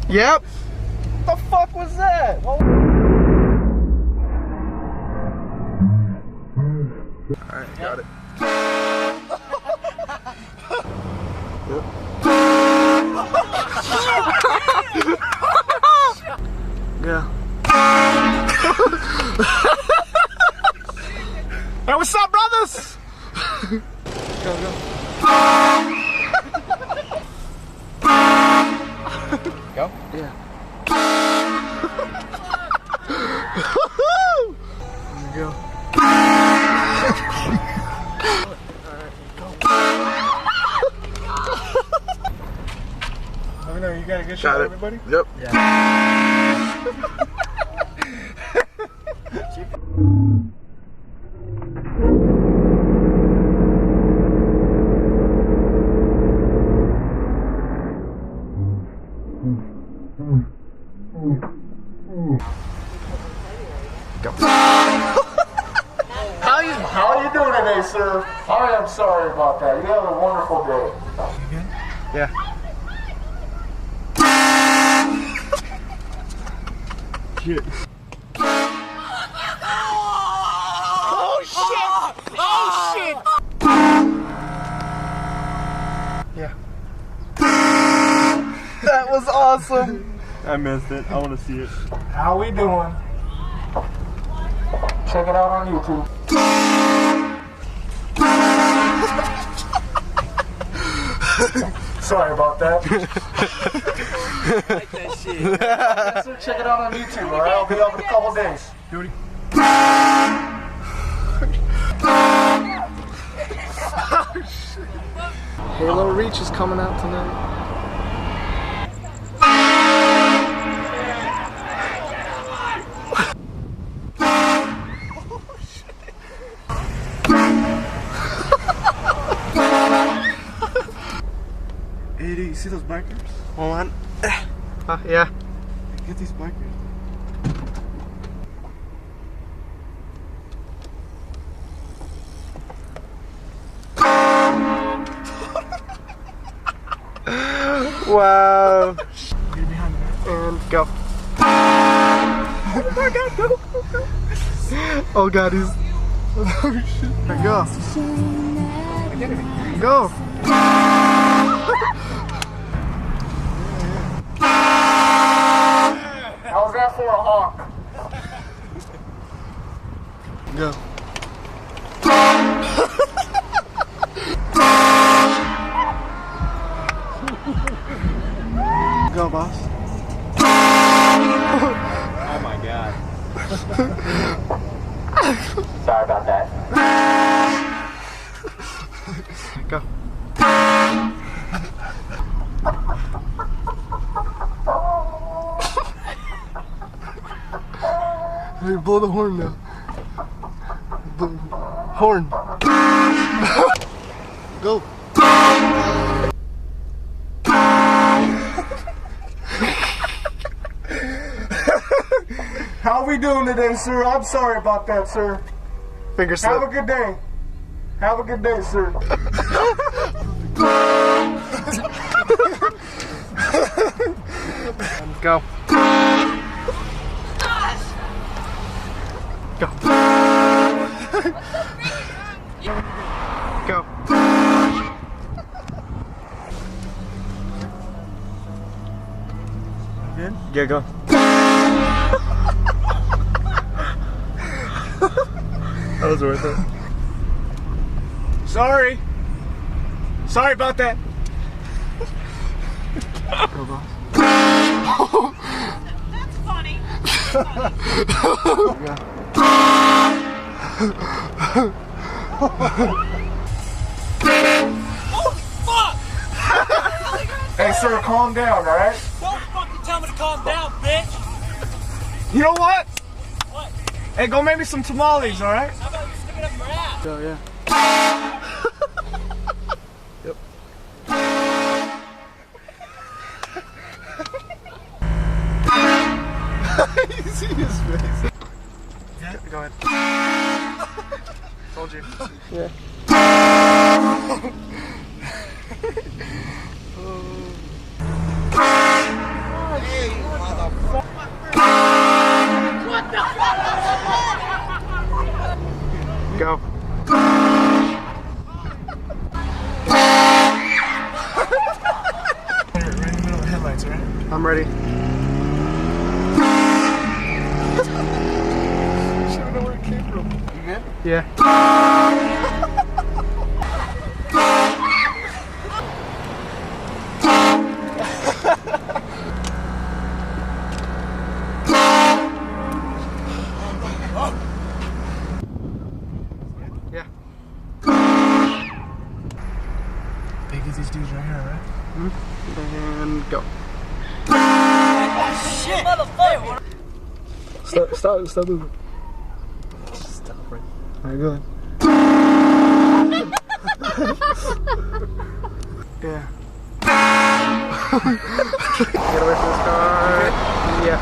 Yep. What the fuck was that? What? Alright, got it. Yep. Yeah. Hey, what's up, brothers? Go, go. Go? Yeah. There you go. Let me know, you got a good shot, everybody? Yep. Yeah. How are you doing today, sir? I am sorry about that. You have a wonderful day. You good? Yeah. Shit. Oh shit! Oh shit! Yeah. That was awesome. I missed it. I want to see it. How we doing? Check it out on YouTube. Sorry about that. Like that shit. Check it out on YouTube, alright? I'll be up in a couple days. Do it. Halo Reach is coming out tonight. Hey, do you see those bikers? Hold on. Yeah. Get these bikers. Wow. Get behind me. And go. Oh my god, go. Oh god, he's. Oh shit. Go. Go. How's that for a hawk? Go. Go, boss. Oh my god. Sorry about that. Go. Hey, blow the horn now. Horn. Go. How we doing today, sir? I'm sorry about that, sir. Finger slip. Have a good day. Have a good day, sir. Go. Go. Go. Good? Yeah, go. That was worth it. Sorry. Sorry about that. Go, boss. That's funny. Yeah. Oh, fuck! Hey, sir, calm down, alright? Don't fucking tell me to calm down, bitch! You know what? What? Hey, go make me some tamales, alright? How about you stick it up your ass? Oh, yeah. Yep. You see his face? Yeah. Go ahead. Told you. Yeah. Hey. ready. Should have known where it came from. You good? Yeah. Yeah. Big as these dudes right here, right? And go. Shit, motherfucker. Stop moving. Stop right. Alright, go ahead. Yeah. Get away from this car. Yeah.